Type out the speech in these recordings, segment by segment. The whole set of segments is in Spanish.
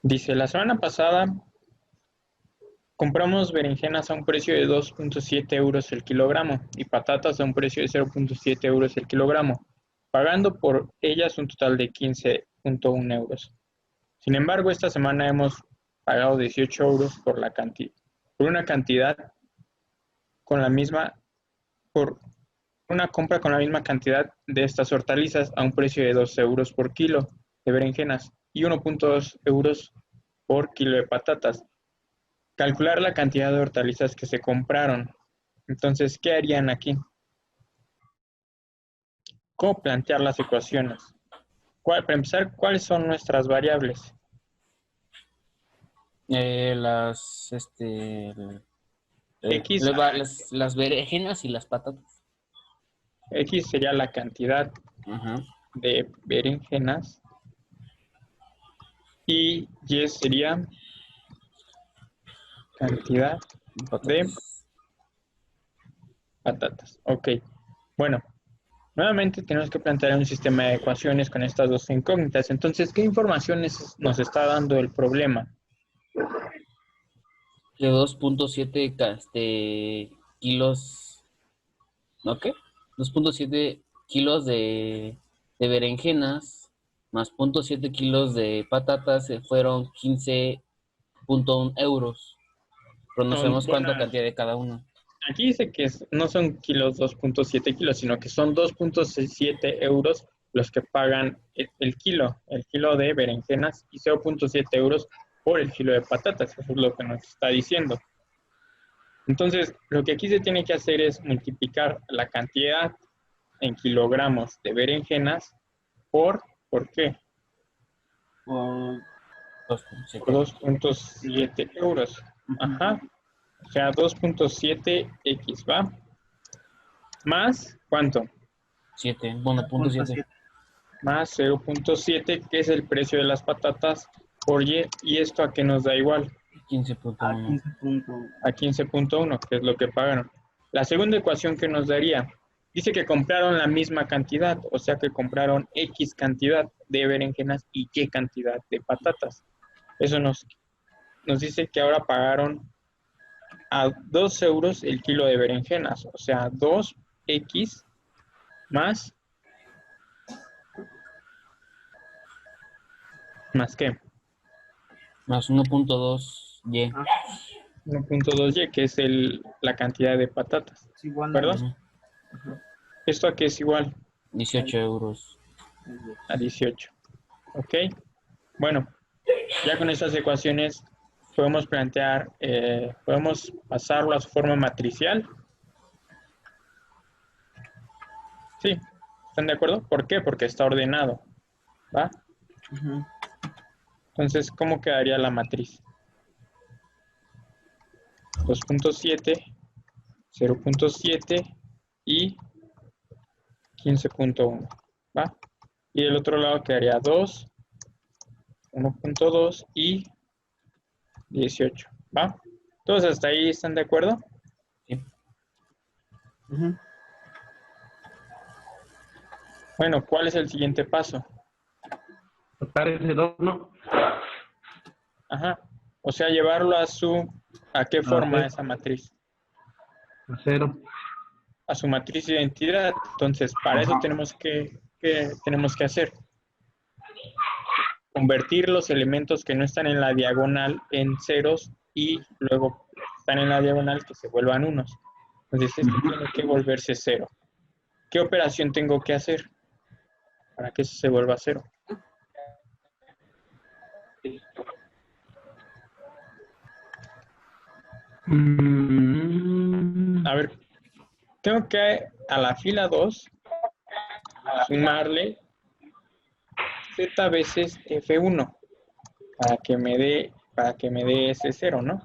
Dice, la semana pasada compramos berenjenas a un precio de 2.7 euros el kilogramo y patatas a un precio de 0.7 euros el kilogramo, pagando por ellas un total de 15.1 euros. Sin embargo, esta semana hemos pagado 18 euros por una cantidad con la misma, por una compra con la misma cantidad de estas hortalizas a un precio de 2 euros por kilo de berenjenas y 1.2 euros por kilo de patatas. Calcular la cantidad de hortalizas que se compraron. Entonces, ¿qué harían aquí? ¿Cómo plantear las ecuaciones? Para empezar, ¿cuáles son nuestras variables? Las, X, las berenjenas y las patatas. X sería la cantidad Ajá. de berenjenas y Y sería cantidad de Patatas. patatas. Ok, bueno, nuevamente tenemos que plantear un sistema de ecuaciones con estas dos incógnitas. Entonces, ¿qué informaciones nos está dando el problema? De 2.7 kilos, ¿no qué? 2.7 kilos de berenjenas más 0.7 kilos de patatas fueron 15.1 euros. Pero no sabemos Bueno, cuánta cantidad de cada una. aquí dice que no son kilos 2.7 kilos, sino que son 2.7 euros los que pagan el kilo de berenjenas y 0.7 euros por el kilo de patatas. Eso es lo que nos está diciendo. Entonces, lo que aquí se tiene que hacer es multiplicar la cantidad en kilogramos de berenjenas ¿por qué? Por Por 2.7 euros. Ajá. O sea, 2.7x, ¿va? Más, ¿cuánto? 7, bueno, 0.7. Más 0.7, que es el precio de las patatas por Y, y esto a qué nos da igual, 15.1. a 15.1, que es lo que pagaron. La segunda ecuación que nos daría, dice que compraron la misma cantidad, o sea que compraron X cantidad de berenjenas y Y cantidad de patatas. Eso nos dice que ahora pagaron a 2 euros el kilo de berenjenas, o sea, 2X más ¿qué? Más 1.2 Y. 1.2Y, que es la cantidad de patatas. Es igual ¿De a acuerdo? ¿Esto a qué es igual? 18 euros. A 18. ¿Ok? Bueno, ya con estas ecuaciones podemos podemos pasarlo a su forma matricial. Sí, ¿están de acuerdo? ¿Por qué? Porque está ordenado. ¿Va? Entonces, ¿cómo quedaría la matriz? 2.7, 0.7 y 15.1. ¿Va? Y del otro lado quedaría 2, 1.2 y 18. ¿Va? ¿Todos hasta ahí están de acuerdo? Sí. Bueno, ¿cuál es el siguiente paso? Tocar ese 2, ¿no? Ajá. O sea, llevarlo ¿a qué forma cero. esa matriz? A 0. A su matriz de identidad. Entonces, para eso tenemos tenemos que hacer. Convertir los elementos que no están en la diagonal en ceros y luego están en la diagonal que se vuelvan unos. Entonces, esto tiene que volverse cero. ¿Qué operación tengo que hacer para que eso se vuelva cero? A ver, tengo que a la fila 2 sumarle z veces f1 para que me dé ese cero, ¿no?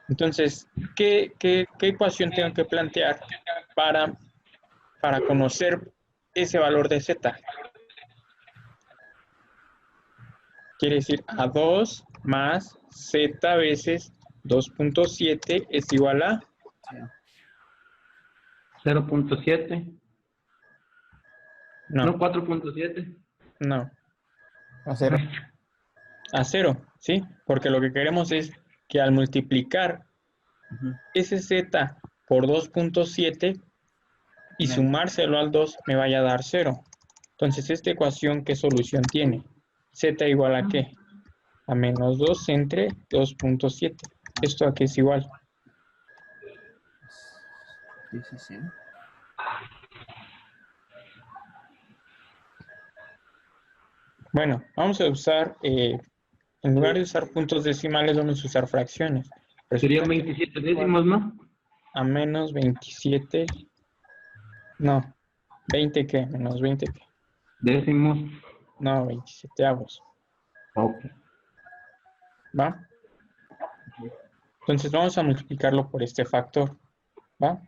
Entonces, ¿qué ecuación tengo que plantear para conocer ese valor de z? Quiere decir a 2 más z veces 2.7 es igual a 0.7. no, No, 4.7. no, A 0. a 0, ¿sí? Porque lo que queremos es que al multiplicar Ujú. ese z por 2.7 y Me- sumárselo al 2 me vaya a dar 0. Entonces, esta ecuación, ¿qué solución tiene? Z igual a ¿qué? A menos 2 entre 2.7. ¿Esto a qué es igual? Sí, sí, sí. Bueno, vamos a usar, en lugar de usar puntos decimales, vamos a usar fracciones. Resulta Serían que 27 décimos, ¿no? a menos 27, no, 20 ¿qué? Menos 20 ¿qué? Décimos. No, 27avos, Ok. ¿va? Entonces vamos a multiplicarlo por este factor, ¿va?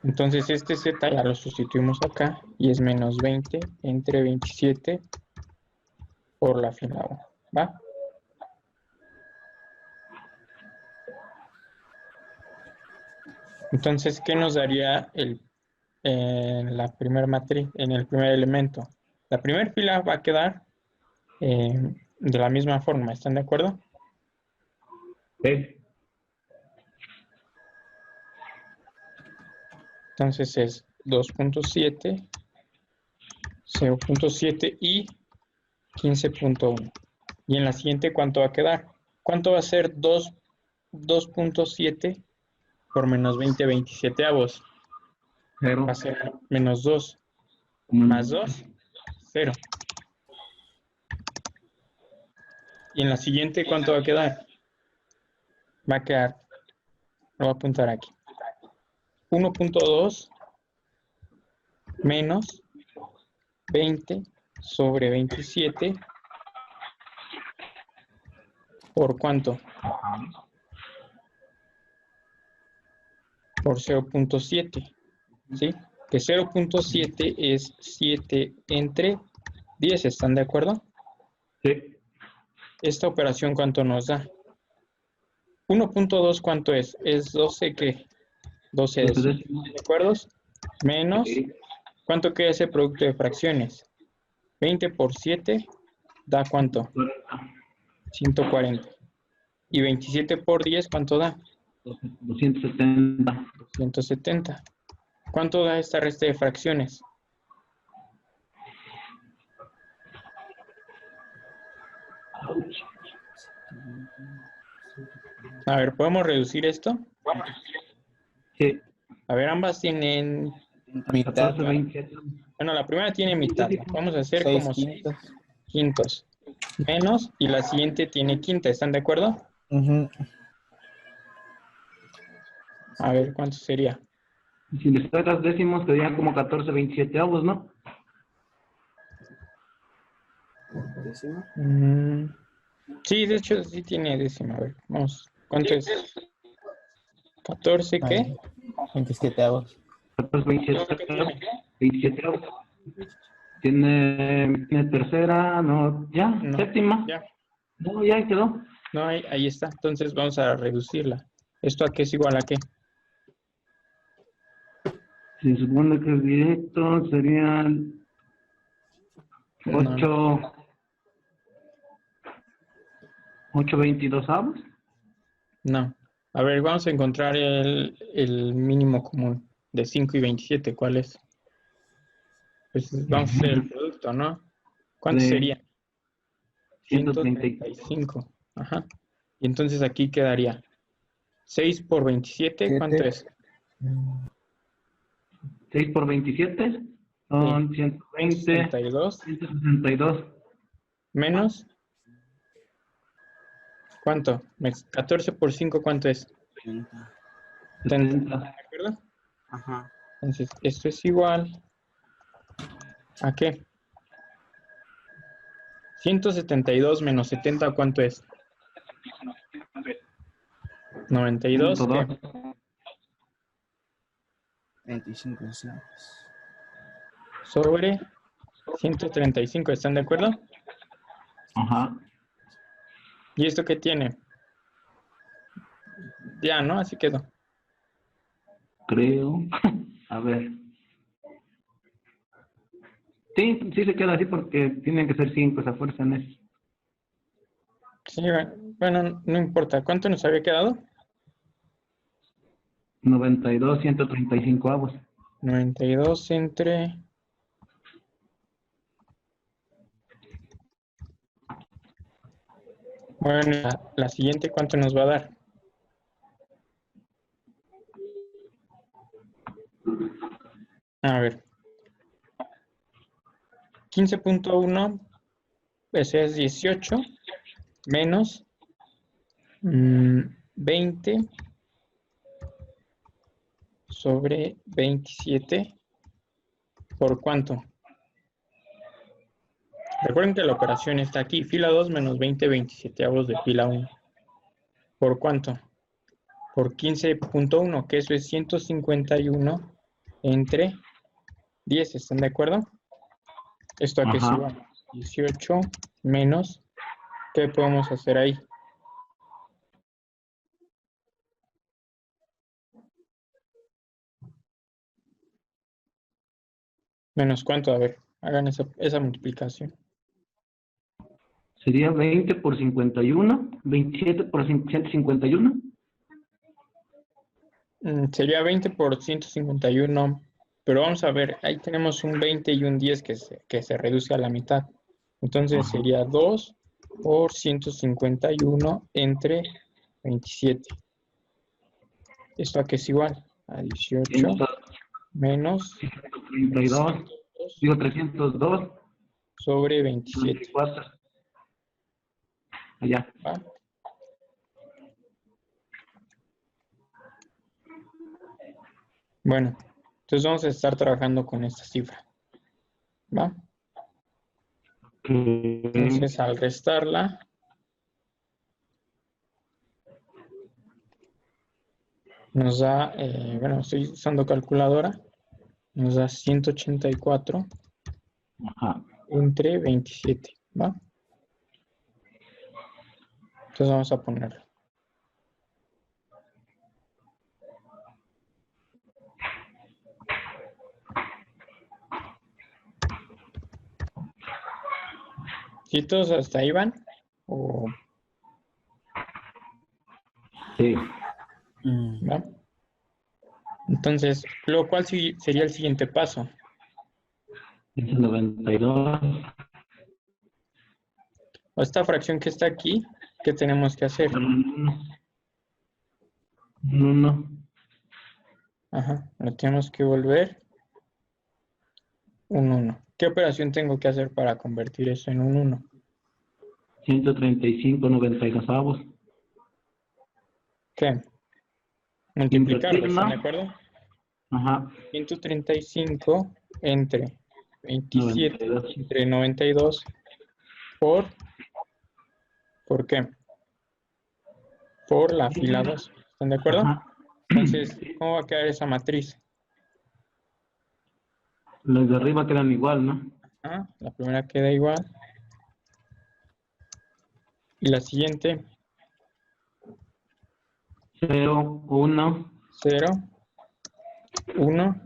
Entonces este z ya lo sustituimos acá y es menos 20 entre 27 por la fila 1, ¿va? Entonces, ¿qué nos daría en la primera matriz, en el primer elemento? La primera fila va a quedar de la misma forma, ¿están de acuerdo? Sí. Entonces es 2.7, 0.7 y 15.1. Y en la siguiente, ¿cuánto va a quedar? ¿Cuánto va a ser 2.7 por menos 20 27avos? Va a 0. ser menos 2 más 2, 0. Y en la siguiente, ¿cuánto va a quedar? Va a quedar, lo voy a apuntar aquí, 1.2 menos 20 sobre 27 por ¿cuánto? Por 0.7, ¿sí? Que 0.7 es 7 entre 10, ¿están de acuerdo? Sí. Esta operación, ¿cuánto nos da? 1.2, ¿cuánto es? Es 12, ¿qué? 12 12 décimos, décimos. ¿de acuerdo? Menos, Sí. ¿cuánto queda ese producto de fracciones? 20 por 7 da ¿cuánto? 140. Y 27 por 10, ¿cuánto da? 270. 170. ¿Cuánto da esta resta de fracciones? A ver, ¿podemos reducir esto? Sí. A ver, ambas tienen Mitad, 14, 27. bueno, la primera tiene mitad, la vamos a hacer 6 como 6 quintos. quintos menos, y la siguiente tiene quinta, ¿están de acuerdo? Ujú. A ver, ¿cuánto sería? Si le sacas décimos, serían como 14, 27 avos, ¿no? Mm, sí, de hecho sí tiene décima, a ver, vamos, ¿cuánto es? 14, ¿qué? Ahí, 27avos. 14, No, 27, ¿qué tiene? 27 avos. Tiene tercera, no, ya, No, séptima. ya, No, ya quedó. no, ahí está, entonces vamos a reducirla. ¿Esto a qué es igual a qué? Se supone que es directo, serían No, 8, 8, 22 avos. no. A ver, vamos a encontrar el mínimo común de 5 y 27, ¿cuál es? Pues vamos a hacer el producto, ¿no? ¿Cuánto De sería? 135. 135. Ajá. Y entonces aquí quedaría 6 por 27, ¿cuánto 7. es? 6 por 27 Sí, son 120, 162 162. menos, ¿cuánto? 14 por 5, ¿cuánto es? 70. 70. ¿De acuerdo? Ajá. Entonces, esto es igual ¿a qué? 172 menos 70, ¿cuánto es? 92, Punto ¿qué? 2. 25 centavos. Sobre 135, ¿están de acuerdo? Ajá. ¿Y esto qué tiene? Ya, ¿no? Así quedó. Creo. A ver. Sí, sí se queda así porque tienen que ser 5 esa fuerza en eso. Sí, bueno, no importa. ¿Cuánto nos había quedado? 92, 135 avos. 92 entre... Bueno, la siguiente, ¿cuánto nos va a dar? A ver. 15.1, ese es 18, menos 20 sobre 27, ¿por cuánto? Recuerden que la operación está aquí, fila 2 menos 20 27avos de fila 1. ¿Por cuánto? Por 15.1, que eso es 151 entre 10, ¿están de acuerdo? Esto aquí es Ajá. igual, 18 menos, ¿qué podemos hacer ahí? ¿Menos cuánto? A ver, hagan esa multiplicación. Sería 20 por 51, 27 por 151. Sería 20 por 151, pero vamos a ver, ahí tenemos un 20 y un 10 que se reduce a la mitad. Entonces Ajá. sería 2 por 151 entre 27. Esto aquí es igual a 18 menos 132, 202 digo 302, sobre 27. 24. Allá. ¿Va? Bueno, entonces vamos a estar trabajando con esta cifra. ¿Va? Entonces al restarla, nos da, bueno, estoy usando calculadora, nos da 184 Ajá. entre 27, ¿va? Entonces vamos a ponerlo. ¿Sí todos hasta ahí van? ¿O Sí. va? Entonces, lo cual sería el siguiente paso. 192. O esta fracción que está aquí, ¿qué tenemos que hacer? 1. Ajá, lo tenemos que volver un 1. ¿Qué operación tengo que hacer para convertir eso en un 1? 135, 92 avos. ¿Qué? Multiplicarlo, ¿están de acuerdo? Ajá. 135 entre 27 92. entre 92 ¿por qué? Por la fila 2, ¿están de acuerdo? Ajá. Entonces, ¿cómo va a quedar esa matriz? Los de arriba quedan igual, ¿no? La primera queda igual. Y la siguiente, 0, 1. 0, 1,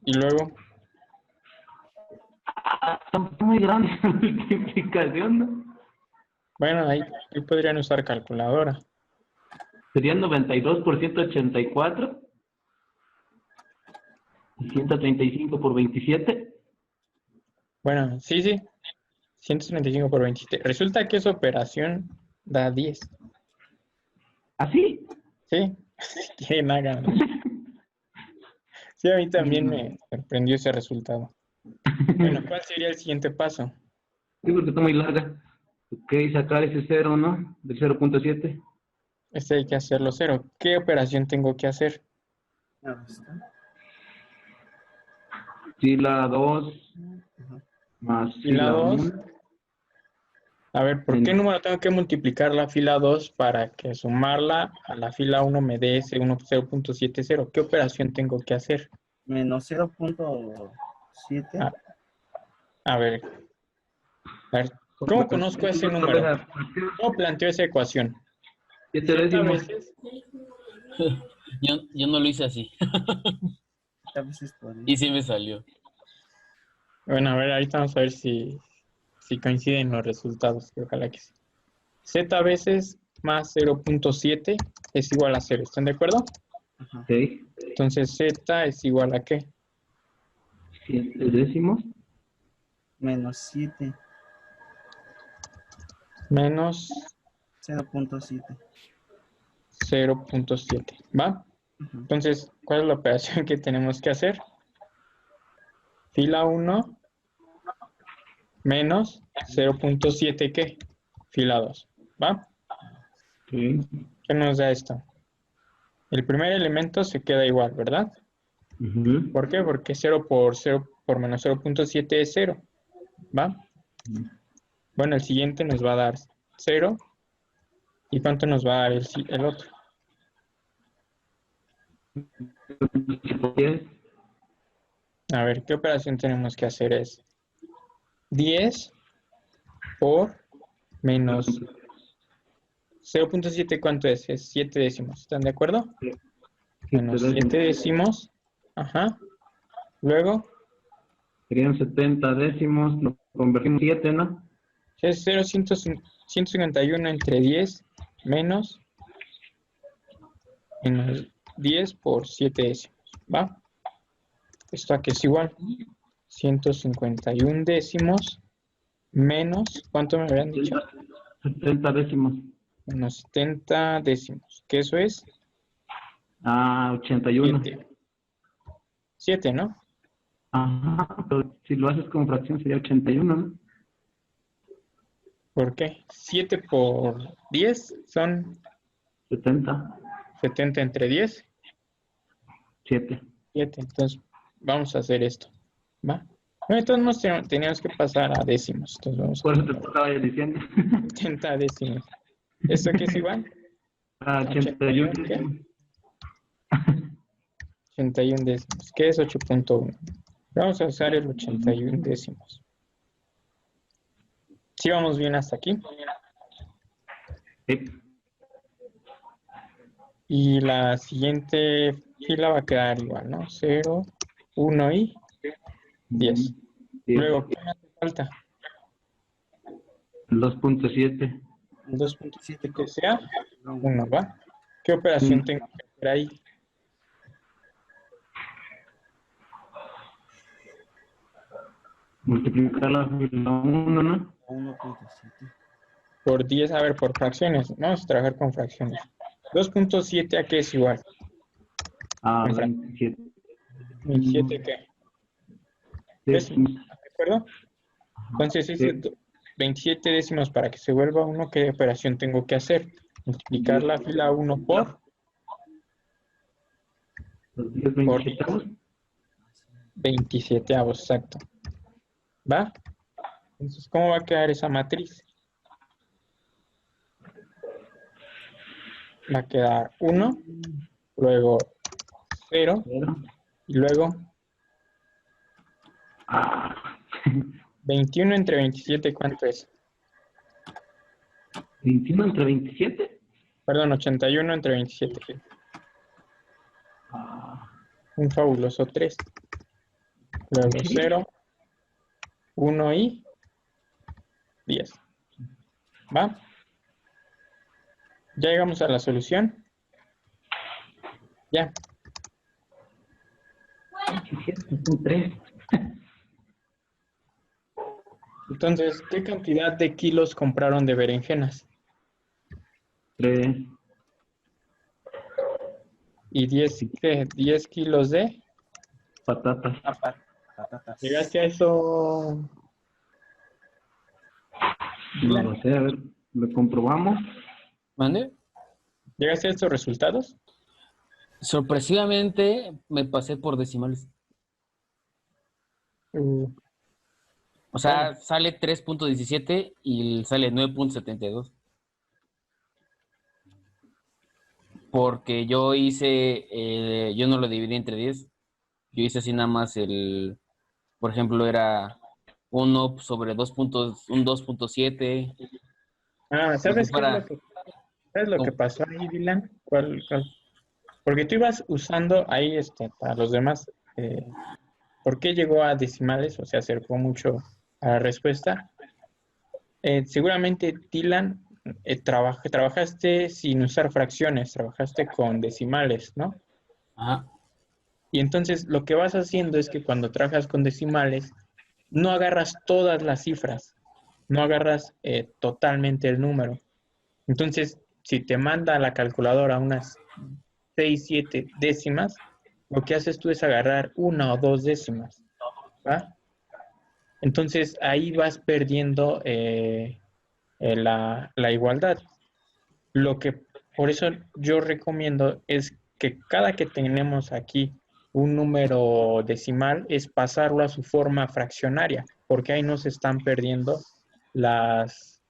y luego, Está muy grande la multiplicación, ¿no? bueno, ahí podrían usar calculadora. Serían 92 por 184. Y 135 por 27. Bueno, sí, 135 por 27. Resulta que esa operación da 10. ¿Así? ¿Sí? Si quieren, háganlo. Sí, a mí también me sorprendió ese resultado. Bueno, ¿cuál sería el siguiente paso? Sí, porque está muy larga. Ok, sacar ese 0, ¿no? Del 0.7. Este hay que hacerlo 0. ¿Qué operación tengo que hacer? Fila 2 más Fila fila 2. 1. A ver, ¿por qué número tengo que multiplicar la fila 2 para que sumarla a la fila 1 me dé ese 0.70? ¿Qué operación tengo que hacer? Menos 0.7. A ver, ¿cómo conozco ese número? ¿Cómo planteo esa ecuación? 7 Z décimos. veces, Yo no lo hice así. A veces por ahí. Y sí me salió. Bueno, a ver, ahorita vamos a ver si coinciden los resultados, que ojalá que sí. Z veces más 0.7 es igual a 0, ¿están de acuerdo? Ajá. Ok. Entonces Z es igual a ¿qué? 7 décimos. Menos 7. Menos 0.7. 0.7, ¿va? Ujú. Entonces, ¿cuál es la operación que tenemos que hacer? Fila 1 menos 0.7, ¿qué? Fila 2, ¿va? Ok. ¿Qué nos da esto? El primer elemento se queda igual, ¿verdad? Ujú. ¿Por qué? Porque 0 por 0 por menos 0.7 es 0, ¿va? Bueno, el siguiente nos va a dar 0. ¿Y cuánto nos va a dar el otro? 10. A ver, ¿qué operación tenemos que hacer? Es 10 por menos 0.7, ¿cuánto es? Es 7 décimos, ¿están de acuerdo? 7 Menos 7 décimos. décimos, ajá. Luego, Serían 70 décimos. Lo convertimos en 7, ¿no? es 0.151 entre 10 menos 10 por 7 décimos, ¿va? Esto aquí es igual. 151 décimos menos, ¿cuánto me habían dicho? 70 décimos. Menos 70 décimos, que eso es 81. 7. 7, ¿no? Ajá, pero si lo haces con fracción sería 81, ¿no? ¿Por qué? 7 por 10 son 70. 70 entre 10, 7. 7. Entonces, vamos a hacer esto, ¿va? Bueno, de todos modos teníamos que pasar a décimos. Entonces, vamos a Por eso te poner estaba yo diciendo. 70 décimos. ¿Esto qué es igual? 81 81, ¿qué? décimos. 81 décimos. ¿Qué es 8.1? Vamos a usar el 81 décimos. ¿Sí vamos bien hasta aquí? Sí. Y la siguiente fila va a quedar igual, ¿no? 0, 1 y 10. Luego, ¿qué me hace falta? 2.7. 2.7 que sea 1, ¿va? ¿Qué operación tengo que hacer ahí? Multiplicar la fila 1, ¿no? 1.7. Por 10, a ver, por fracciones. Vamos a trabajar con fracciones. 2.7 a qué es igual. A En fracciones. 27 27 qué? Décimos, décimos. ¿de acuerdo? Entonces, ese Sí. 27 décimos para que se vuelva 1, ¿qué operación tengo que hacer? Multiplicar la fila 1 Los 10 por 27. 27, exacto. ¿Va? Entonces, ¿cómo va a quedar esa matriz? Va a quedar 1, luego 0, y luego Ah. 21 entre 27, ¿cuánto es? 21 entre 27. Perdón, 81 entre 27. Ah. Un fabuloso 3. Luego ¿Qué? 0, 1 y 10. ¿Va? ¿Ya llegamos a la solución? Ya. Son 3. Entonces, ¿qué cantidad de kilos compraron de berenjenas? 3. Y 10, ¿qué? 10 kilos de Patatas. Patatas. ¿Llegaste a eso, No Dylan? lo sé, a ver, lo comprobamos. ¿Mande? ¿Llegaste a estos resultados? Sorpresivamente me pasé por decimales. O sea, Bueno, sale 3.17 y sale 9.72. Porque yo no lo dividí entre 10. Yo hice así nada más por ejemplo, era 1 sobre 2 puntos, un 2.7. Como si ¿sabes qué es fuera, sabes lo que como- pasó ahí, Dylan? Porque tú ibas usando ahí, para los demás ¿Por qué llegó a decimales? O se acercó mucho a la respuesta. Seguramente, Dylan, trabajaste sin usar fracciones, trabajaste con decimales, ¿no? Ajá. Y entonces lo que vas haciendo es que cuando trabajas con decimales, no agarras todas las cifras, no agarras totalmente el número. Entonces, si te manda a la calculadora unas 6, 7 décimas, lo que haces tú es agarrar una o dos décimas, ¿va? Entonces ahí vas perdiendo la igualdad. Lo que por eso yo recomiendo es que cada que tenemos aquí un número decimal es pasarlo a su forma fraccionaria, porque ahí no se están perdiendo las,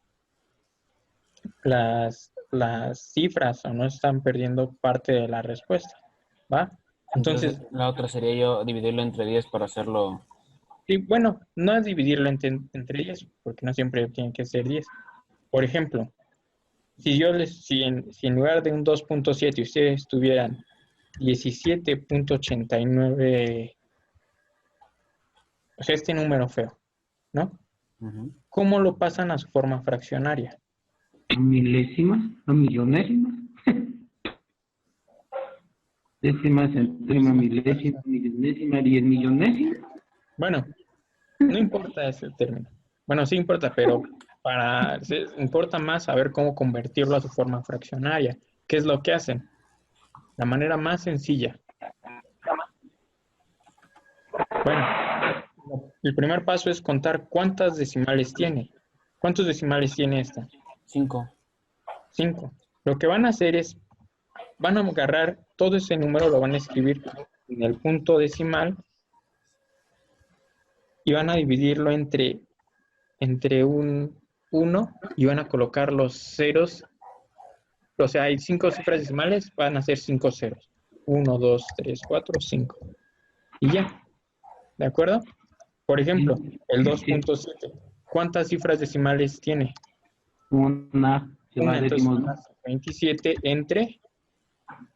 las cifras o no están perdiendo parte de la respuesta, ¿va? Entonces, La otra sería yo dividirlo entre 10 para hacerlo. sí, bueno, no es dividirlo entre 10, porque no siempre tiene que ser 10. Por ejemplo, si en lugar de un 2.7 ustedes tuvieran 17.89, o sea, este número feo, ¿no? Ujú. ¿Cómo lo pasan a su forma fraccionaria? A milésimas, a millonésimas. Décimas, centésima, milésima, millonésima, 10 millonésima. Bueno, no importa ese término. Bueno, sí importa, pero importa más saber cómo convertirlo a su forma fraccionaria. ¿Qué es lo que hacen? La manera más sencilla. Bueno, el primer paso es contar cuántas decimales tiene. ¿Cuántos decimales tiene esta? 5. 5. Lo que van a hacer es, van a agarrar todo ese número, lo van a escribir en el punto decimal y van a dividirlo entre un 1 y van a colocar los ceros. O sea, hay 5 cifras decimales, van a ser 5 ceros. 1, 2, 3, 4, 5. Y ya, ¿de acuerdo? Por ejemplo, el Sí, 2.7. ¿Cuántas cifras decimales tiene? una, se va Una, a entonces décimos, van a ser 27 entre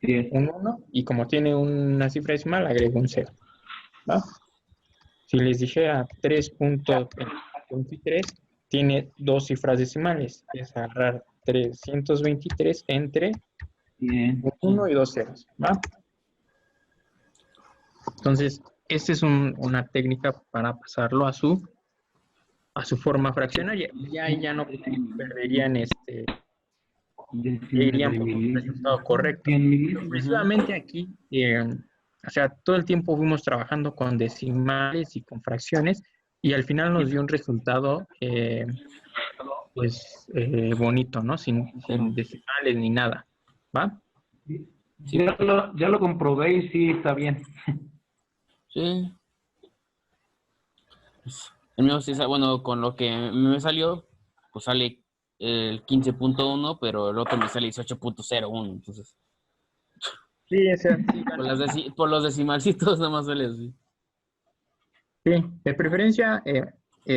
10. un 1 y como tiene una cifra decimal, agrego un 0. ¿Va? Si les dije a 3.23, tiene dos cifras decimales. Es agarrar 323 entre Bien. un 1 y dos ceros. ¿Va? Entonces, esta es una técnica para pasarlo a su forma fraccionaria. Y ahí ya no perderían Décimas irían de por un milésimas, resultado correcto. 100 Pero milésimas. precisamente aquí, o sea, todo el tiempo fuimos trabajando con decimales y con fracciones y al final nos dio un resultado, pues, bonito, ¿no? Sin decimales ni nada, ¿va? Sí, Ya lo comprobé y sí está bien. sí. El mío sí, bueno, con lo que me salió, pues sale el 15.1, pero el otro me sale 18.01. Entonces, Sí, o sea, sí, por los decimalcitos nada más sale así. sí. De preferencia,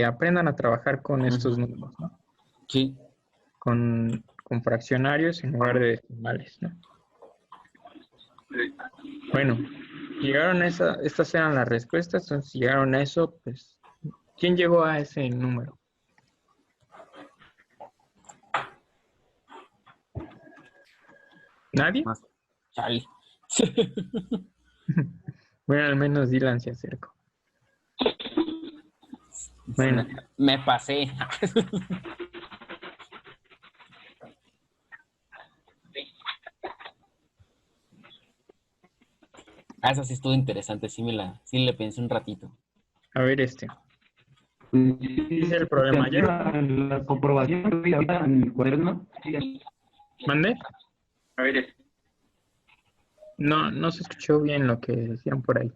aprendan a trabajar con estos Ujú. números, ¿no? Sí. Con fraccionarios en lugar de decimales, ¿no? Bueno, llegaron a estas eran las respuestas, entonces si llegaron a eso, pues, ¿quién llegó a ese número? ¿Nadie? Más. Chale. Bueno, al menos Dylan se acercó. Bueno, Me pasé. Esa sí estuvo interesante, sí le pensé un ratito. a ver Pues Dice sí, el problema. Ya la comprobación que ahorita en el cuaderno. Sí, mandé. A ver No se escuchó bien lo que decían por ahí.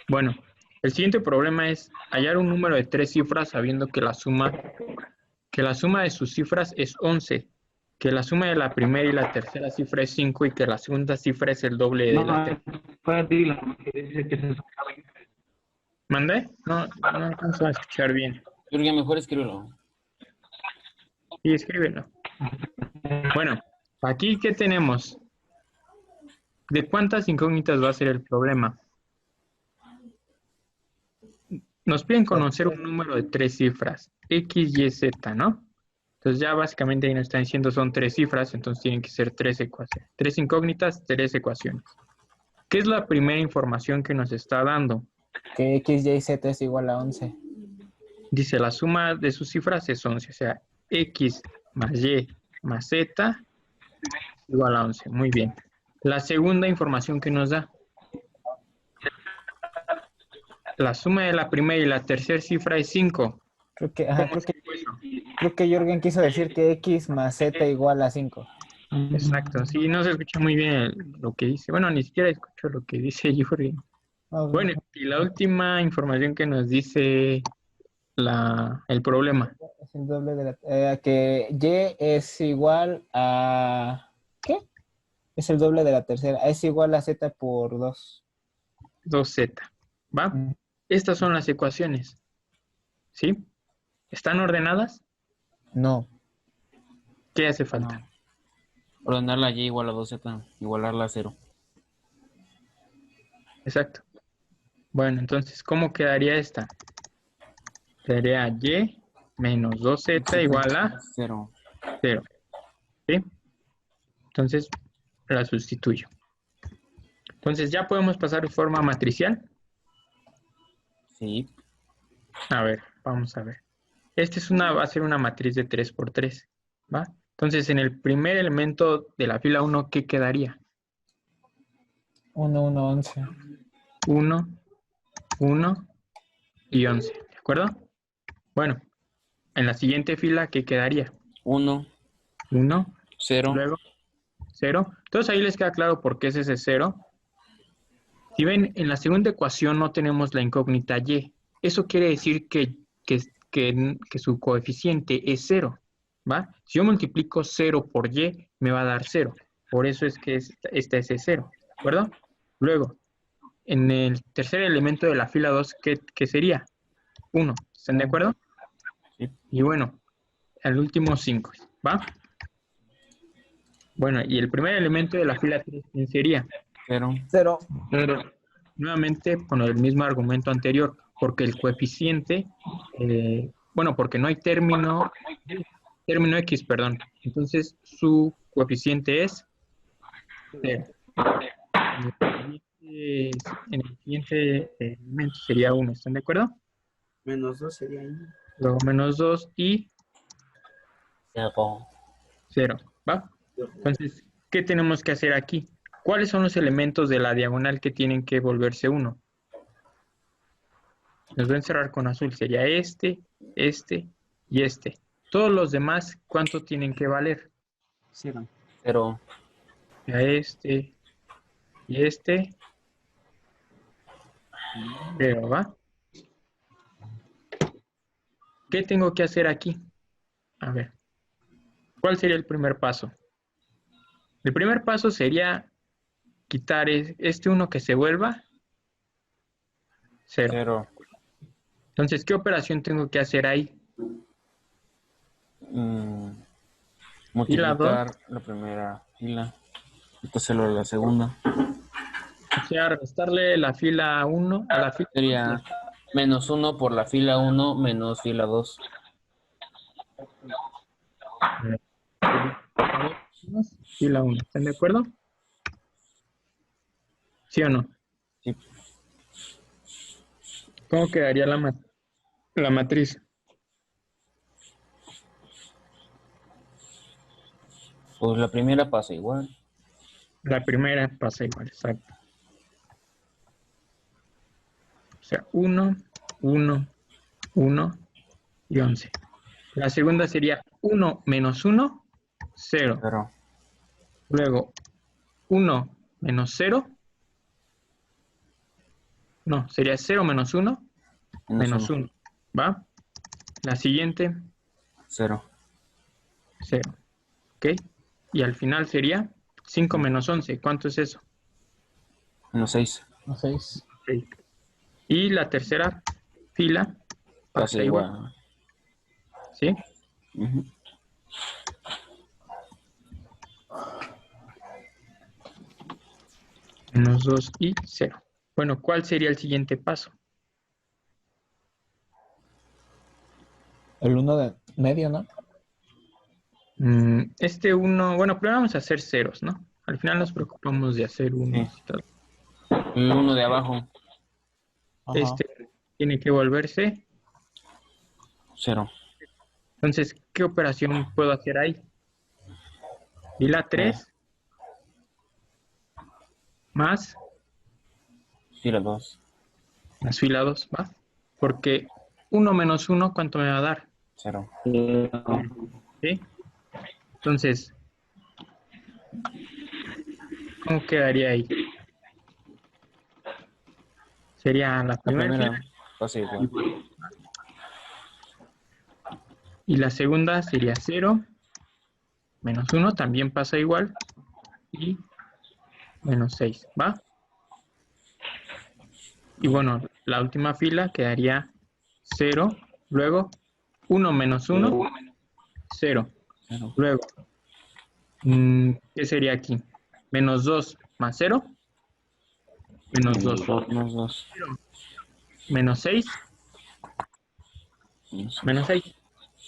Bueno, el siguiente problema es hallar un número de 3 cifras sabiendo que la suma de sus cifras es 11, que la suma de la primera y la tercera cifra es 5 y que la segunda cifra es el doble de la no, tercera. fue Dylan que dice que se sacaba. ¿Mandé? No alcanzo a escuchar bien. Creo que mejor escríbelo. Sí, escríbelo. Bueno, aquí ¿qué tenemos? ¿De cuántas incógnitas va a ser el problema? Nos piden conocer un número de 3 cifras, X, Y, Z, ¿no? Entonces ya básicamente ahí nos están diciendo son 3 cifras, entonces tienen que ser 3 ecuaciones. 3 incógnitas, 3 ecuaciones. ¿Qué es la primera información que nos está dando? Que X, Y, Z es igual a 11. Dice la suma de sus cifras es 11, o sea, X más Y más Z igual a 11. Muy bien. La segunda información que nos da. La suma de la primera y la tercera cifra es 5. Creo que, ¿Cómo es eso? creo que Jorgen quiso decir que X más Z igual a 5. Exacto, sí, no se escucha muy bien lo que dice. Bueno, ni siquiera escucho lo que dice Jorge. Bueno, y la última información que nos dice el problema. Es el doble de que Y es igual a... ¿Qué? Es el doble de la tercera. Es igual a Z por 2. 2Z. ¿Va? Estas son las ecuaciones. ¿Sí? ¿Están ordenadas? No. ¿Qué hace falta? No. Ordenar la Y igual a 2Z, igualarla a 0. Exacto. Bueno, entonces, ¿cómo quedaría esta? Quedaría Y menos 2Z igual a 0. 0. ¿Sí? Entonces, la sustituyo. Entonces, ¿ya podemos pasar de forma matricial? Sí. A ver, vamos a ver. Esta va a ser una matriz de 3 por 3, ¿va? Entonces, en el primer elemento de la fila 1, ¿qué quedaría? 1, 1, 11. 1, 1 y 11, ¿de acuerdo? Bueno, en la siguiente fila, ¿qué quedaría? 1, 1, 0. luego 0. Entonces, ahí les queda claro por qué es ese 0. Si ven, en la segunda ecuación no tenemos la incógnita Y. Eso quiere decir que su coeficiente es 0, ¿va? Si yo multiplico 0 por Y, me va a dar 0. Por eso es que esta es 0, ¿de acuerdo? Luego, en el tercer elemento de la fila 2, ¿qué sería? 1, ¿están de acuerdo? Sí. Y bueno, el último 5, ¿va? Bueno, y el primer elemento de la fila 3, ¿quién sería? 0. 0. Nuevamente, con el mismo argumento anterior, porque el coeficiente, bueno, porque no hay término X, perdón. Entonces, su coeficiente es 0. En el siguiente elemento sería 1, ¿están de acuerdo? Menos 2 sería ahí. Luego menos 2 y 0, ¿va? Entonces, ¿qué tenemos que hacer aquí? ¿Cuáles son los elementos de la diagonal que tienen que volverse 1? Los voy a encerrar con azul. Sería este y este. Todos los demás, ¿cuánto tienen que valer? 0. 0. Ya este y este. 0, ¿va? ¿Qué tengo que hacer aquí? A ver. ¿Cuál sería el primer paso? El primer paso sería quitar este 1 que se vuelva 0. 0. Entonces, ¿qué operación tengo que hacer ahí? Multiplicar la primera fila. Hacerlo a la segunda. O sea, restarle la fila 1 a la fila 2. Sería menos 1 por la fila 1 menos fila 2. Fila 1. ¿Están de acuerdo? ¿Sí o no? Sí. ¿Cómo quedaría la matriz? Pues la primera pasa igual. La primera pasa igual, exacto. O sea, 1, 1, 1 y 11. La segunda sería 1 menos 1, 0. 0. Luego, 1 menos 0. No, sería 0 menos 1, menos 1. ¿Va? La siguiente, 0. 0. ¿Ok? Y al final sería 5 menos 11. ¿Cuánto es eso? Menos 6. 6. 6. Y la tercera fila Pasa igual. ¿Sí? Ujú. Menos 2 y 0. Bueno, ¿cuál sería el siguiente paso? El 1 de medio, ¿no? Este 1, bueno, primero vamos a hacer ceros, ¿no? Al final nos preocupamos de hacer unos y tal. El 1 de abajo, Ajá. Este tiene que volverse. 0. Entonces, ¿qué operación puedo hacer ahí? Fila 3 más Fila 2, fila 2, ¿va? Porque 1 menos 1, ¿cuánto me va a dar? 0. ¿Sí? Entonces, ¿cómo quedaría ahí? Sería la La primera primera fila pasa igual. y la segunda sería 0, menos 1 también pasa igual y menos 6, ¿va? Y bueno, la última fila quedaría 0, luego 1 menos 1, 0. 0. Luego, ¿qué sería aquí? Menos 2 más 0, menos 2. Menos 2. Menos 6, menos 6,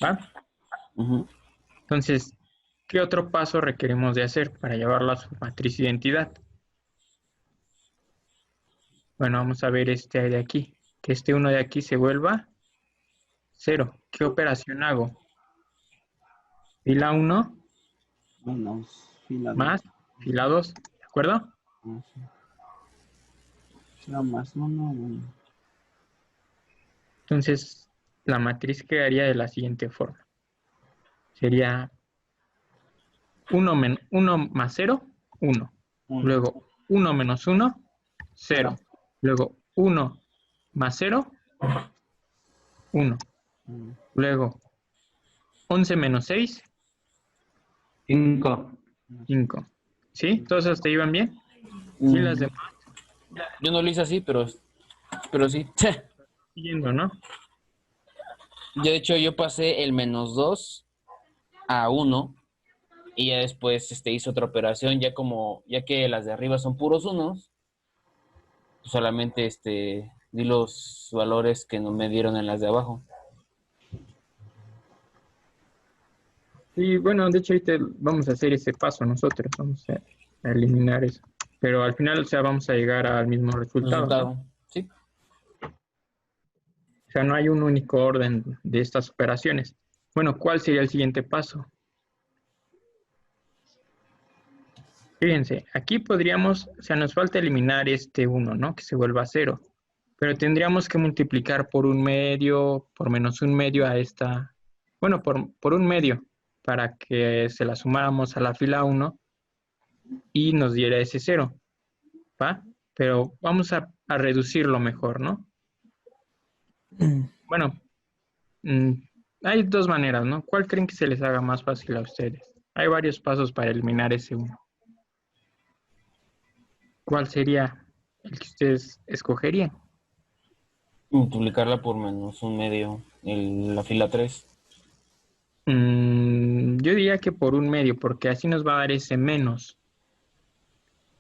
¿va? Entonces, ¿qué otro paso requerimos de hacer para llevarlo a su matriz identidad? Bueno, vamos a ver este de aquí. Que este 1 de aquí se vuelva 0. ¿Qué operación hago? Fila 1 Menos fila más fila 2, ¿de acuerdo? 2. 0 más 1. Entonces, la matriz quedaría de la siguiente forma. Sería 1 más 0, 1. Luego 1 menos 1, 0. Luego 1 más 0, 1. Luego 11 menos 6, 5. 5. ¿Sí? ¿Todos hasta ahí van bien? Sí, las demás Yo no lo hice así, pero sí. siguiendo, ¿no? De hecho, yo pasé el menos 2 a 1 y ya después hice otra operación, ya que las de arriba son puros unos, solamente di los valores que no me dieron en las de abajo. Sí, bueno, de hecho ahorita vamos a hacer ese paso nosotros, vamos a eliminar eso. Pero al final, o sea, vamos a llegar al mismo resultado, ¿no? Sí. O sea, no hay un único orden de estas operaciones. Bueno, ¿cuál sería el siguiente paso? Fíjense, aquí podríamos, o sea, nos falta eliminar este 1, ¿no? Que se vuelva 0. Pero tendríamos que multiplicar por un medio, por menos un medio a esta, bueno, por un medio, para que se la sumáramos a la fila 1 y nos diera ese 0, ¿va? Pero vamos a reducirlo mejor, ¿no? Bueno, hay dos maneras, ¿no? ¿Cuál creen que se les haga más fácil a ustedes? Hay varios pasos para eliminar ese 1. ¿Cuál sería el que ustedes escogerían? Multiplicarla por menos un medio en la fila 3. Yo diría que por un medio, porque así nos va a dar ese menos.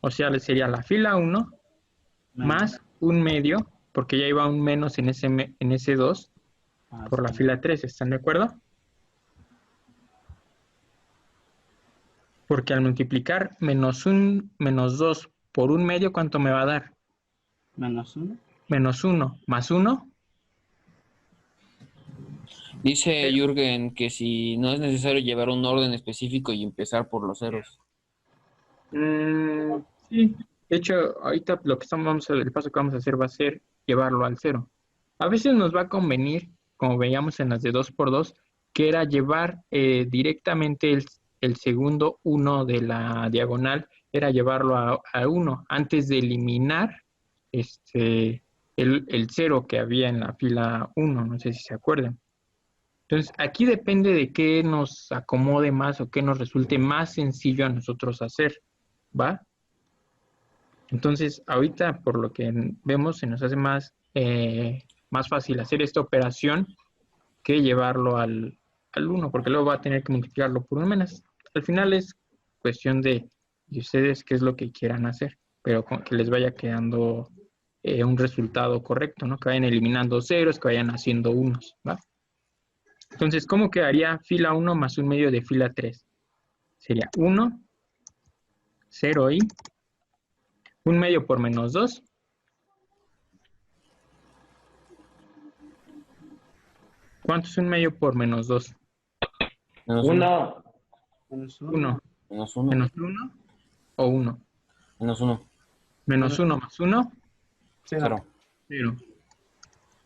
O sea, sería la fila 1 más un medio, porque ya iba un menos en ese 2 por la fila 3. ¿Están de acuerdo? Porque al multiplicar menos 2 por un medio, ¿cuánto me va a dar? Menos 1. Menos 1 más 1. Dice Jürgen que si no es necesario llevar un orden específico y empezar por los ceros. Sí. De hecho, ahorita el paso que vamos a hacer va a ser llevarlo al 0. A veces nos va a convenir, como veíamos en las de 2×2, que era llevar directamente el segundo 1 de la diagonal, era llevarlo a 1 antes de eliminar el 0 que había en la fila 1, no sé si se acuerdan. Entonces, aquí depende de qué nos acomode más o qué nos resulte más sencillo a nosotros hacer, ¿va? Entonces, ahorita, por lo que vemos, se nos hace más fácil hacer esta operación que llevarlo al 1, porque luego va a tener que multiplicarlo por un menos. Al final es cuestión de ustedes qué es lo que quieran hacer. pero que les vaya quedando un resultado correcto, ¿no? Que vayan eliminando ceros, que vayan haciendo unos, ¿va? Entonces, ¿cómo quedaría fila 1 más 1/2 de fila 3? Sería 1, 0 y 1/2 por menos 2. ¿Cuánto es 1/2 por menos 2? Menos uno. 1. Menos 1. Menos uno. ¿Menos 1 o 1? Menos uno. Menos 1 más 1, Cero. 0.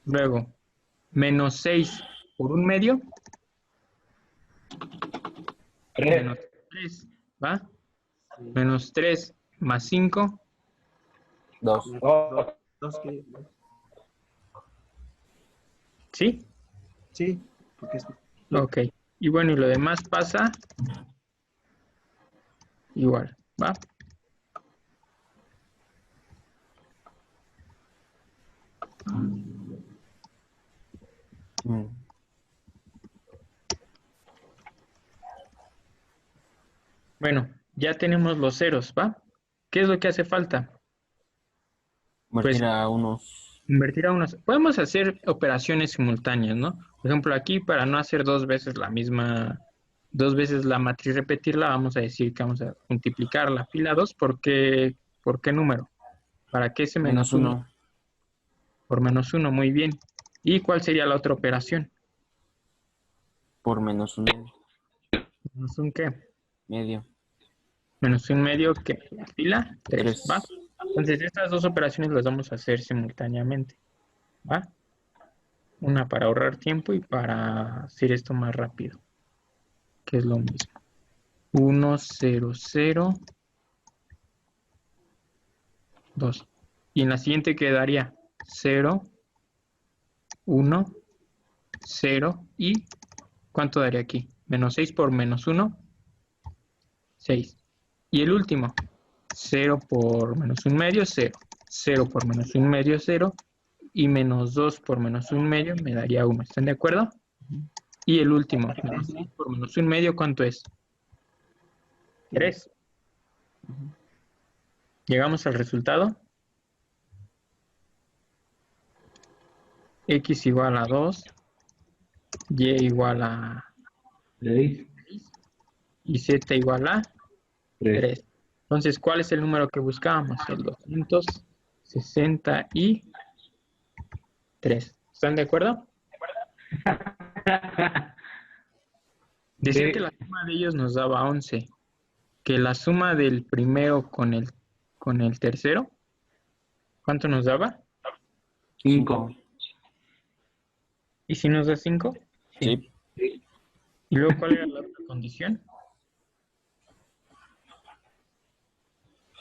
Luego, menos 6 por 1/2, 3. menos 3, ¿va? Sí. Menos 3 más 5, Dos. 2 que... ¿sí? Sí, porque es... Ok. Y bueno, y lo demás pasa igual, ¿va? Mm. Bueno, ya tenemos los ceros, ¿va? ¿Qué es lo que hace falta? Pues Convertir a unos. invertir a unos. Podemos hacer operaciones simultáneas, ¿no? Por ejemplo, aquí para no hacer dos veces la matriz, repetirla, vamos a decir que vamos a multiplicar la fila 2 ¿por qué número? ¿Para qué ese Menos menos 1? uno. Por menos 1, muy bien. ¿Y cuál sería la otra operación? Por menos un ¿Menos un qué? medio. Menos 1/2 que la fila 3, ¿va? 3. Entonces, estas dos operaciones las vamos a hacer simultáneamente, ¿va? Una para ahorrar tiempo y para hacer esto más rápido, que es lo mismo. 1, 0, 0, 2. Y en la siguiente quedaría 0, 1, 0 y ¿cuánto daría aquí? Menos 6 por menos 1, 6. Y el último, 0 por menos 1/2, 0. 0 por menos 1/2, 0. Y menos 2 por menos 1/2 me daría 1. ¿Están de acuerdo? Y el último, menos 6 por menos 1/2, ¿cuánto es? 3. Llegamos al resultado. X igual a 2, Y igual a 6. y Z igual a 3. 3. Entonces, ¿cuál es el número que buscábamos? El 263. ¿Están de acuerdo? Decía que la suma de ellos nos daba 11. Que la suma del primero con el tercero, ¿cuánto nos daba? 5. ¿Y si nos da 5? Sí. ¿Y luego cuál era la otra condición?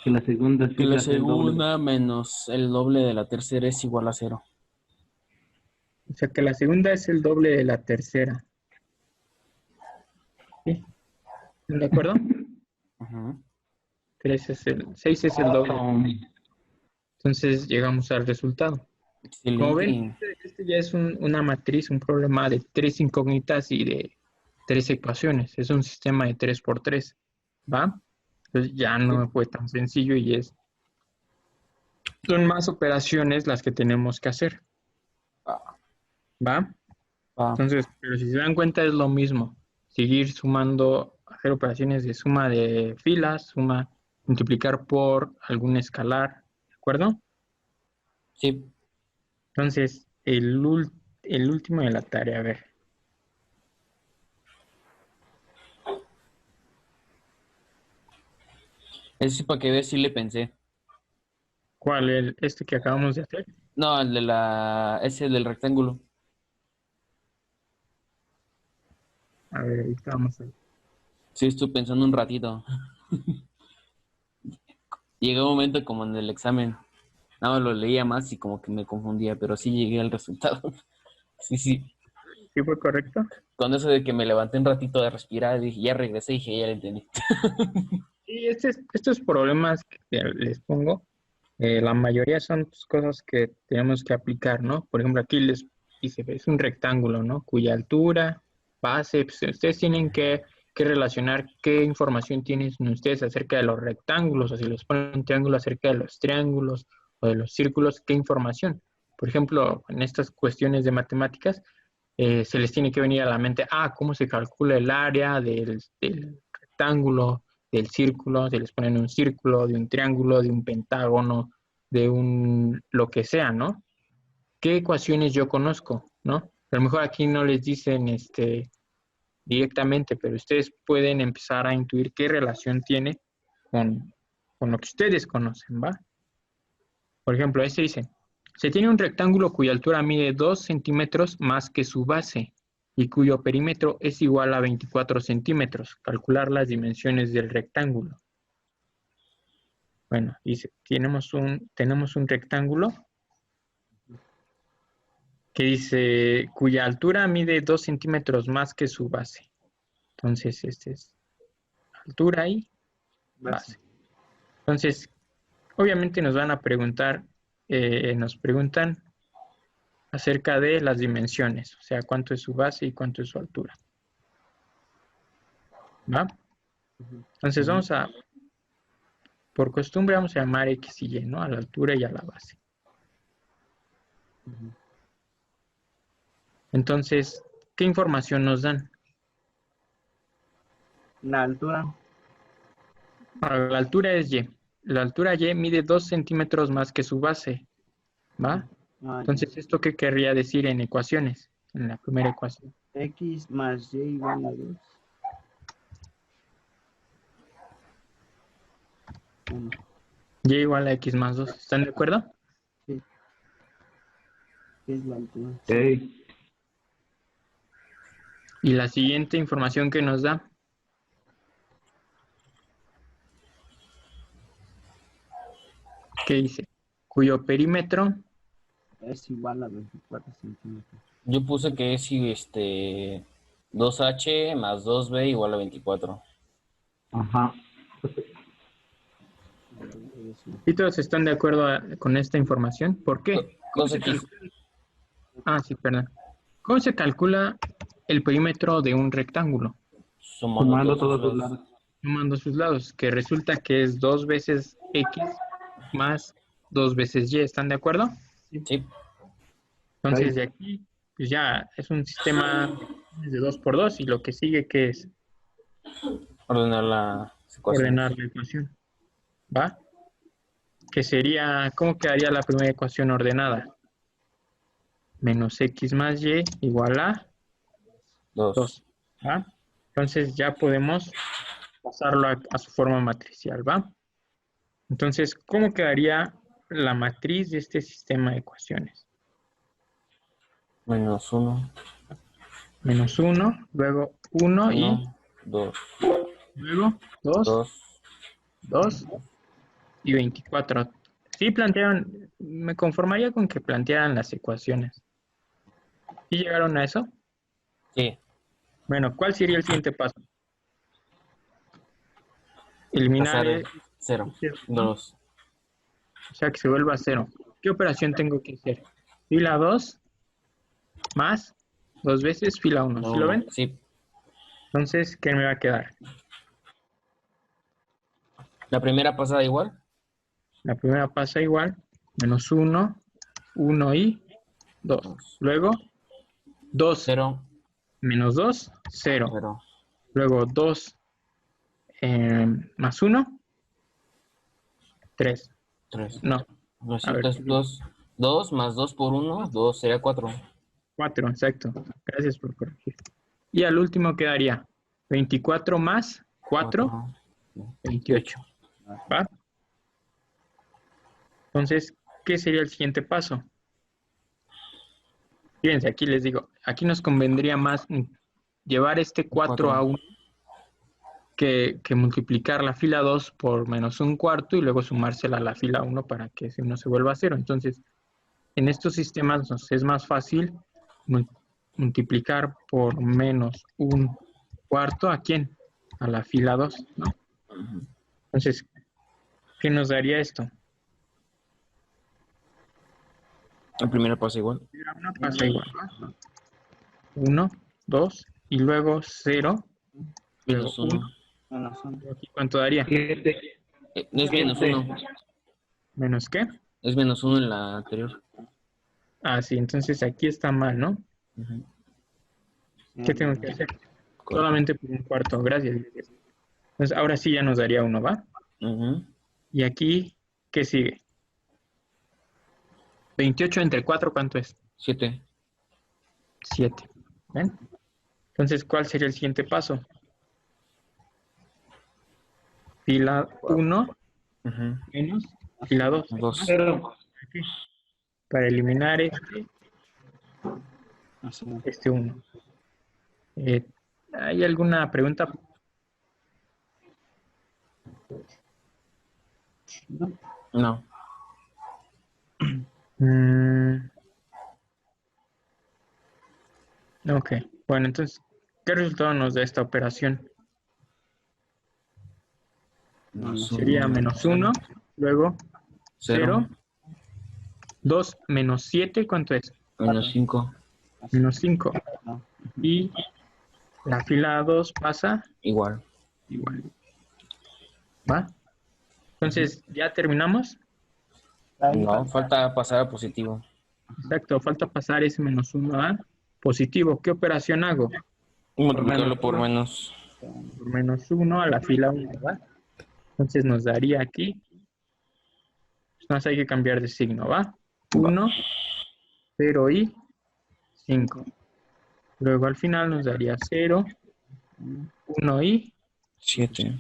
Que la segunda Que la fila sea el doble. segunda menos el doble de la tercera es igual a 0. O sea que la segunda es el doble de la tercera. ¿Sí? ¿Están de acuerdo? Ajá. 6 es el doble. Entonces llegamos al resultado. Como ven, Excelente. este ya es una matriz, un problema de 3 incógnitas y de 3 ecuaciones. Es un sistema de 3×3, ¿va? Entonces ya no fue tan sencillo y son más operaciones las que tenemos que hacer, ¿va? Va. Entonces, pero si se dan cuenta es lo mismo. Seguir sumando, hacer operaciones de suma de filas, multiplicar por algún escalar, ¿de acuerdo? Sí. Entonces, el último de la tarea, a ver. Ese sí para que veas si le pensé. ¿Cuál? ¿Este que acabamos de hacer? No, el de ese del rectángulo. A ver, ahorita vamos a ver. Sí, estuve pensando un ratito. Llegó un momento como en el examen. No, lo leía más y como que me confundía, pero sí llegué al resultado. Sí, sí. ¿Sí fue correcto? Con eso de que me levanté un ratito de respirar, dije, ya regresé y dije, ya lo entendí. Sí, estos problemas que les pongo, la mayoría son pues, cosas que tenemos que aplicar, ¿no? Por ejemplo, aquí les dice, es un rectángulo, ¿no? Cuya altura, base, pues, ustedes tienen que que relacionar qué información tienen ustedes acerca de los rectángulos, o si les ponen un triángulo acerca de los triángulos o de los círculos, qué información. Por ejemplo, en estas cuestiones de matemáticas, se les tiene que venir a la mente, cómo se calcula el área del rectángulo, del círculo, se les ponen un círculo, de un triángulo, de un pentágono, de un lo que sea, ¿no? ¿Qué ecuaciones yo conozco, no? A lo mejor aquí no les dicen directamente, pero ustedes pueden empezar a intuir qué relación tiene con lo que ustedes conocen, ¿va? Por ejemplo, este dice, se tiene un rectángulo cuya altura mide 2 centímetros más que su base y cuyo perímetro es igual a 24 centímetros. Calcular las dimensiones del rectángulo. Bueno, dice, tenemos un rectángulo que dice, cuya altura mide 2 centímetros más que su base. Entonces, este es altura y base. Entonces, obviamente nos van a preguntar, nos preguntan acerca de las dimensiones, o sea, cuánto es su base y cuánto es su altura. ¿Va? Entonces por costumbre vamos a llamar X y Y, ¿no? A la altura y a la base. Entonces, ¿qué información nos dan? La altura. La altura es Y. La altura Y mide 2 centímetros más que su base. ¿Va? Entonces, ¿esto qué querría decir en ecuaciones? En la primera ecuación. X más Y igual a 2. Y igual a X más 2. ¿Están de acuerdo? Sí. ¿Qué es la altura? Sí. Y la siguiente información que nos da. ¿Qué dice? Cuyo perímetro Es igual a 24 centímetros. Yo puse que es 2H más 2B igual a 24. Ajá. ¿Y todos están de acuerdo con esta información? ¿Por qué? ¿Cómo se 2X. calcula? Sí, perdón. ¿Cómo se calcula el perímetro de un rectángulo? Sumando todos los lados. Sumando sus lados, que resulta que es 2 veces X más 2 veces Y. ¿Están de acuerdo? Sí. Entonces, de aquí, pues ya es un sistema de 2 por 2 y lo que sigue que es Ordenar la ecuación. ordenar la ecuación. ¿Va? Que sería, ¿cómo quedaría la primera ecuación ordenada? Menos X más Y igual a 2. ¿Va? Entonces ya podemos pasarlo a su forma matricial, ¿va? Entonces, ¿cómo quedaría la matriz de este sistema de ecuaciones? Menos 1. Menos 1, luego 1 y 2. luego 2, 2. 2 y 24. Sí plantearon, me conformaría con que plantearan las ecuaciones. ¿Sí llegaron a eso? Sí. Bueno, ¿cuál sería el siguiente paso? Eliminar Pasar 0. 2. o sea que se vuelva a 0. ¿Qué operación tengo que hacer? Fila 2 más 2 veces fila 1. ¿Sí lo ven? Sí. Entonces, ¿qué me va a quedar? La primera pasada igual. La primera pasa igual, menos 1, 1 y 2. Luego, 2 0. menos 2, 0. 0. Luego 2 más 1, 3. 3. No, a ver. 2 más 2 por 1, 2 sería 4. 4, exacto. Gracias por corregir. Y al último quedaría 24 más 4, 28. ¿Va? Entonces, ¿qué sería el siguiente paso? Fíjense, aquí les digo, aquí nos convendría más llevar este 4 a 1 que multiplicar la fila 2 por menos un cuarto y luego sumársela a la fila 1 para que no se vuelva a 0. Entonces, en estos sistemas nos es más fácil multiplicar por menos un cuarto, ¿a quién? A la fila 2, ¿no? Entonces, ¿qué nos daría esto? El primero pasa igual. Una pasa igual, ¿no? 1, 2 y luego 0 luego Menos 1. 1. Menos 1. ¿Aquí cuánto daría? 7. No es menos 1. ¿Menos qué? Es menos 1 en la anterior. Ah, sí, entonces aquí está mal, ¿no? Ujú. ¿Qué tengo que hacer? Correcto. Solamente por un cuarto, gracias. Entonces ahora sí ya nos daría 1, ¿va? Ujú. Y aquí, ¿qué sigue? 28 entre 4, ¿cuánto es? 7. 7. ¿Ven? Entonces, ¿cuál sería el siguiente paso? Fila 1 Ujú. menos fila 2. 2. 0. Para eliminar Así. este 1. ¿Hay alguna pregunta? No. No. Mm, ok. Bueno, entonces, ¿qué resultado nos da esta operación? Menos Sería 1. menos 1, luego 0, 0. 2 menos 7, ¿cuánto es? Menos 5. Así. Menos 5. No. Y la fila 2 pasa Igual. igual. ¿Va? Entonces, ¿ya terminamos? No, falta pasar a positivo. Exacto, falta pasar ese menos 1 a positivo. ¿Qué operación hago? Multiplicarlo por menos. Por menos 1 a la fila 1, ¿va? Entonces nos daría aquí, entonces hay que cambiar de signo, ¿va? 1, 0 y 5. Luego al final nos daría 0, 1 y 7.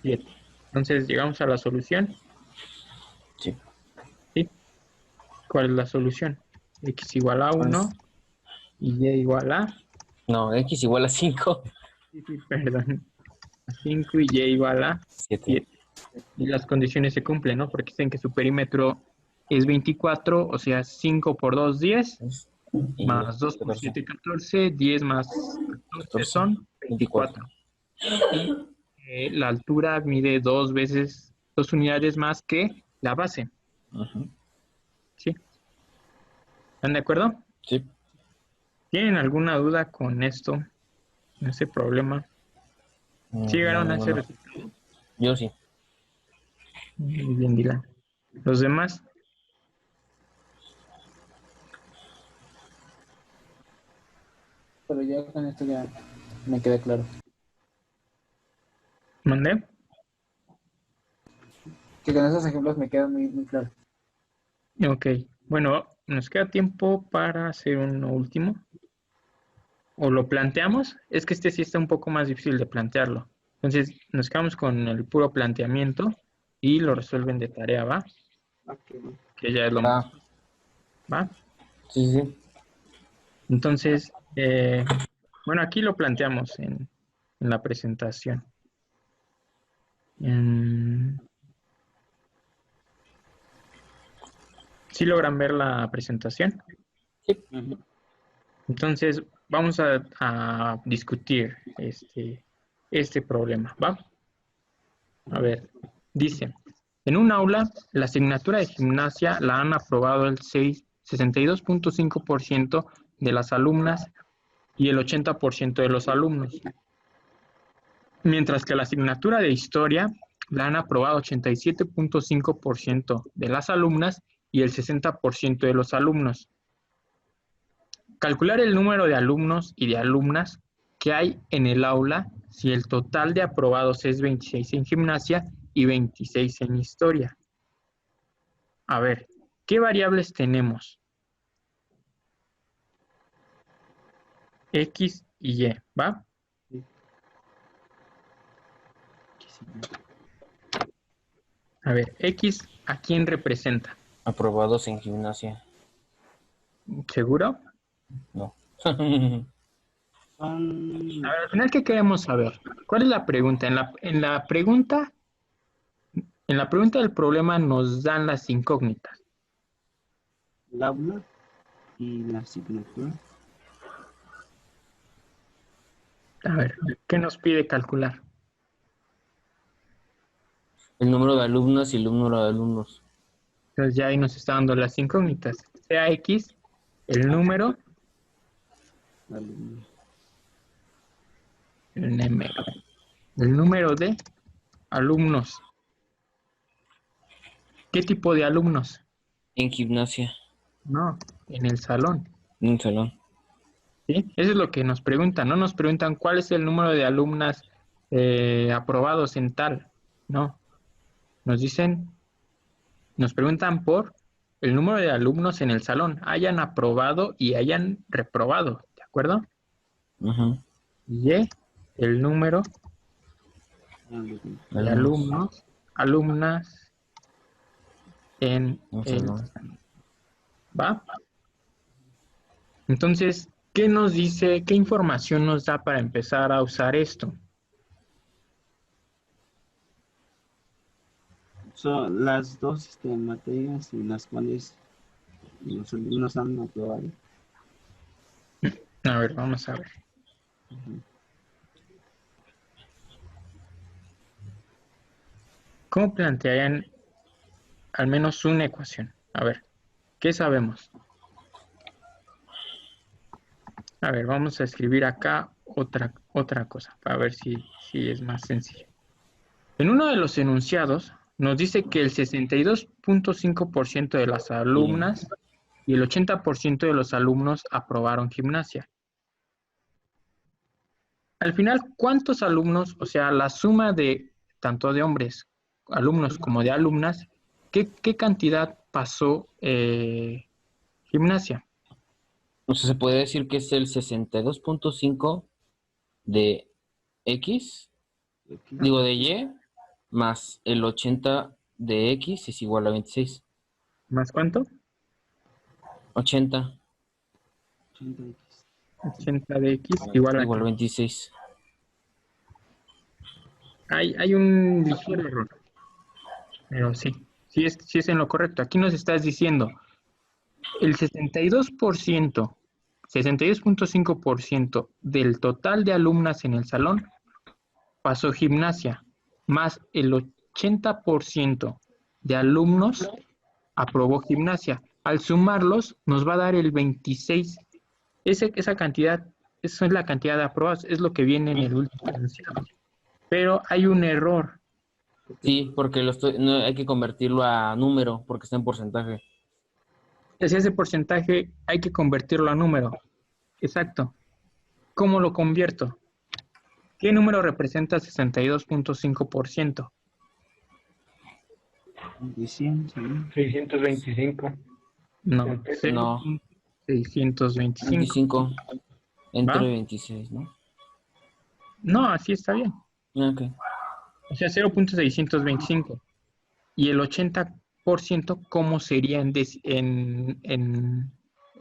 7. Entonces llegamos a la solución, Sí. ¿sí? ¿Cuál es la solución? X igual a 1 y Y igual a, No, X igual a 5. sí, perdón, a 5 y Y igual a 7. 7. Y las condiciones se cumplen, ¿no? Porque dicen que su perímetro es 24, o sea, 5 por 2, 10, Y más 2 por 7, 14, 10 más 14 14. son 24. Y la altura mide 2 unidades más que la base, Ujú. ¿sí? ¿Están de acuerdo? Sí. ¿Tienen alguna duda con esto, con este problema? ¿Sí llegaron a ese No. resultado? Yo sí. Muy bien, Dylan. ¿Los demás? Pero ya con esto ya me queda claro. ¿Mandé? Que con esos ejemplos me queda muy, muy claro. Ok. Bueno, nos queda tiempo para hacer uno último. ¿O lo planteamos? Es que este sí está un poco más difícil de plantearlo. Entonces, nos quedamos con el puro planteamiento y lo resuelven de tarea, ¿va? Ok. Que ya es lo más, Ah, ¿va? sí, sí. Entonces, bueno, aquí lo planteamos en la presentación. ¿Sí logran ver la presentación? Ujú. Entonces, vamos a discutir este problema, ¿va? A ver, dice, en un aula, la asignatura de gimnasia la han aprobado el 62.5% de las alumnas y el 80% de los alumnos, mientras que la asignatura de historia la han aprobado 87.5% de las alumnas y el 60% de los alumnos. Calcular el número de alumnos y de alumnas que hay en el aula si el total de aprobados es 26 en gimnasia y 26 en historia. A ver, ¿qué variables tenemos? X y Y, ¿va? A ver, X, ¿a quién representa? Aprobados en gimnasia. ¿Seguro? No. Son A ver, al final, ¿qué queremos saber? ¿Cuál es la pregunta? En la pregunta del problema nos dan las incógnitas. el aula y la asignatura. A ver, ¿qué nos pide calcular? El número de alumnas y el número de alumnos. Entonces ya ahí nos está dando las incógnitas. Sea X, el número, Alumnos. el número. El número de alumnos. ¿Qué tipo de alumnos? En gimnasia, No, en el salón. en un salón. ¿Sí? Eso es lo que nos preguntan. No nos preguntan cuál es el número de alumnas aprobados en tal. No. Nos preguntan por el número de alumnos en el salón. Hayan aprobado y hayan reprobado. ¿De acuerdo? Ujú. Y el número de alumnas en Un el salón. salón. ¿Va? Entonces, ¿qué nos dice, qué información nos da para empezar a usar esto? Son las dos materias en las cuales los alumnos han aprobado. A ver, vamos a ver. Ujú. ¿Cómo plantearían al menos una ecuación? A ver, ¿qué sabemos? A ver, vamos a escribir acá otra cosa para ver si es más sencillo. En uno de los enunciados nos dice que el 62.5% de las alumnas y el 80% de los alumnos aprobaron gimnasia. Al final, ¿cuántos alumnos, o sea, la suma de tanto de hombres, alumnos como de alumnas, qué cantidad pasó gimnasia? O sea, se puede decir que es el 62.5 de X, digo de Y, más el 80 de X es igual a 26. ¿Más cuánto? 80 80X. 80 de X igual a igual a qué? 26. Hay un ligero error, pero sí es en lo correcto. Aquí nos estás diciendo el 62.5% del total de alumnas en el salón pasó gimnasia, más el 80% de alumnos aprobó gimnasia. Al sumarlos, nos va a dar el 26. Esa cantidad, esa es la cantidad de aprobados, es lo que viene en el último enunciado. Pero hay un error. Sí, porque no, hay que convertirlo a número porque está en porcentaje. Si ese porcentaje hay que convertirlo a número. Exacto. ¿Cómo lo convierto? ¿Qué número representa 62.5%? De 100, ¿sí? 625. No, No, 0.625. 25 entre ¿Va? 26, ¿no? No, así está bien. Ok. O sea, 0.625. Y el 80%, ¿cómo sería en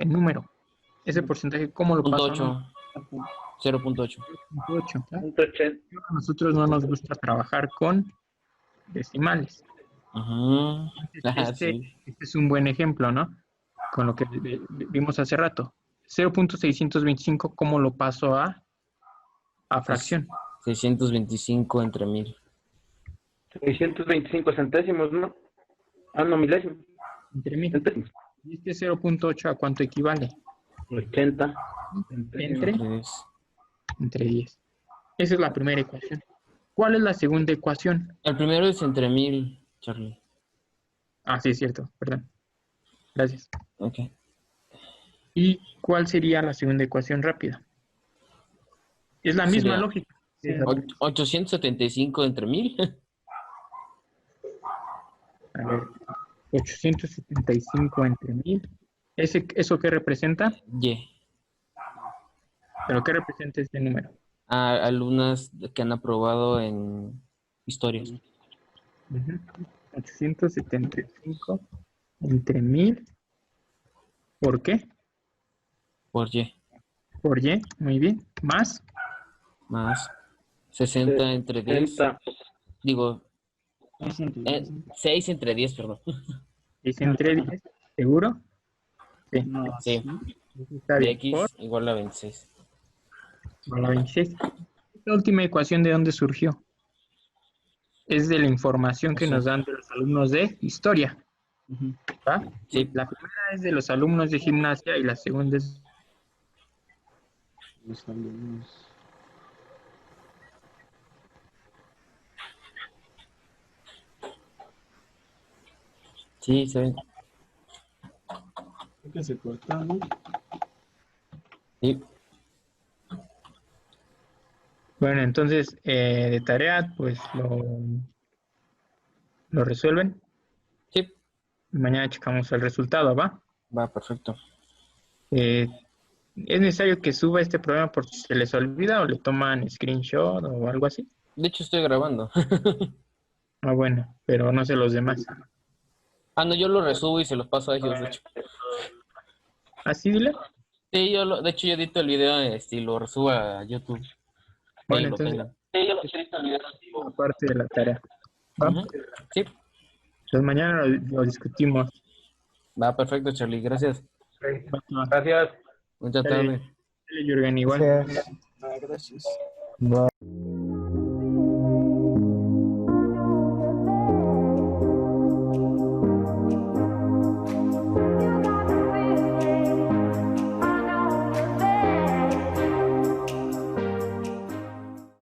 número? Ese porcentaje, ¿cómo lo Punto paso a 8, número? 0.8. 0.8. ¿Ah? 180. A nosotros no nos gusta trabajar con decimales. Ajá. Ah, Este sí. es un buen ejemplo, ¿no? Con lo que vimos hace rato. 0.625, ¿cómo lo paso a fracción? 625 entre 1000. 625 centésimos, ¿no? Ah, no, milésimos. Entre 1000. Centésimos. ¿Y este 0.8 a cuánto equivale? 80. Entre, Entre 10. entre 10. Esa es la primera ecuación. ¿Cuál es la segunda ecuación? El primero es entre 1000, Charlie. Ah, sí, es cierto, perdón. Gracias. Ok. ¿Y cuál sería la segunda ecuación rápida? Es la misma Sería lógica. Sí. 875 entre 1000. A ver, 875 entre 1000. ¿Eso qué representa? Y. ¿Pero qué representa este número? A alumnas que han aprobado en historias. Ujú. 875 entre 1000. ¿Por qué? Por Y. Por Y. Muy bien. Más. Más 60 entre 10. 60. Digo, 610. 6 entre 10, perdón. 6 entre 10. ¿Seguro? Sí. No, Sí. sí. Eso está De bien. X igual a 26. Por la 26. Esta última ecuación, ¿de dónde surgió? Es de la información que Sí. nos dan de los alumnos de historia. Ujú. ¿Va? Sí. La primera es de los alumnos de gimnasia y la segunda es Los alumnos. Sí, se ve. Creo que se cortó, ¿no? Sí. Bueno, entonces, de tarea, pues lo resuelven. Sí, Mañana checamos el resultado, ¿va? va, perfecto. Eh, ¿Es necesario que suba este programa por si se les olvida o le toman screenshot o algo así? De hecho, estoy grabando. Ah, bueno, pero no sé los demás. Ah, no, yo lo resubo y se los paso a ellos, de hecho. ¿Así, dile? Sí, de hecho, yo edito el video y lo resubo a YouTube. Para Bueno, ellos lo entonces, tengan. Sí, yo lo edito el video. aparte de la tarea. ¿Va? Ujú. Sí, Entonces mañana lo discutimos. va, perfecto, Charlie. Gracias. Va, va. Gracias. Mucha Dale, tarde. dale, Jürgen, igual. Gracias. Ah, gracias. Bye.